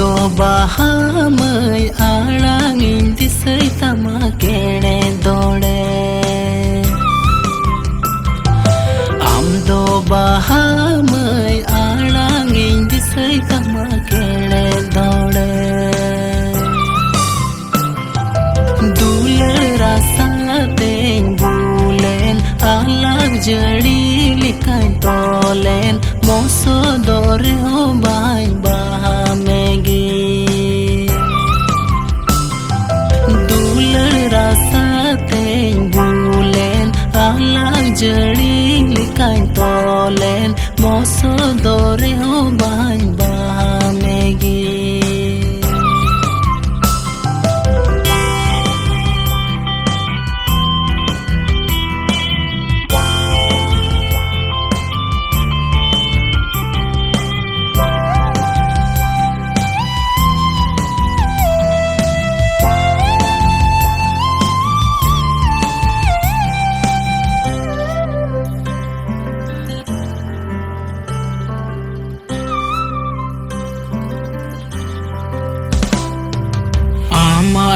दो बाहामय आड़ांगिन दिसै तमा केणे दोड़े आम दो बाहामय आड़ांगिन दिसै तमा केणे दोड़े दुलर रासातें बुलेन आलाग जड़ी लिखाई तोलेन मोसो दोरे हो बाई बाहामेगी दुलर रासातें बुलेन आलाग जड़ी लिखाई तोलेन मोसो दोरे हो by बाहामेगी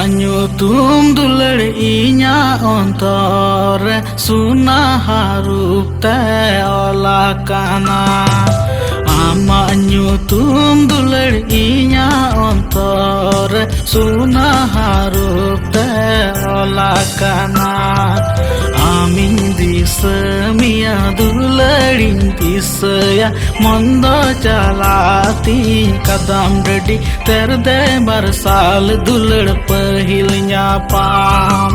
Nyutum dular inya ontore suna harup te olakana ama nyutum dular inya ontore suna harup te olakana amin disemiya dularin disya mondo jalati kadam ready terde barsal dulad pahilnya pam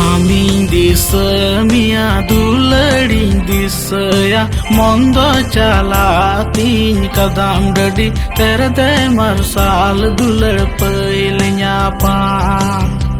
amin disemiya dularin disya mondo jalati kadam ready terde barsal dulad pahilnya pam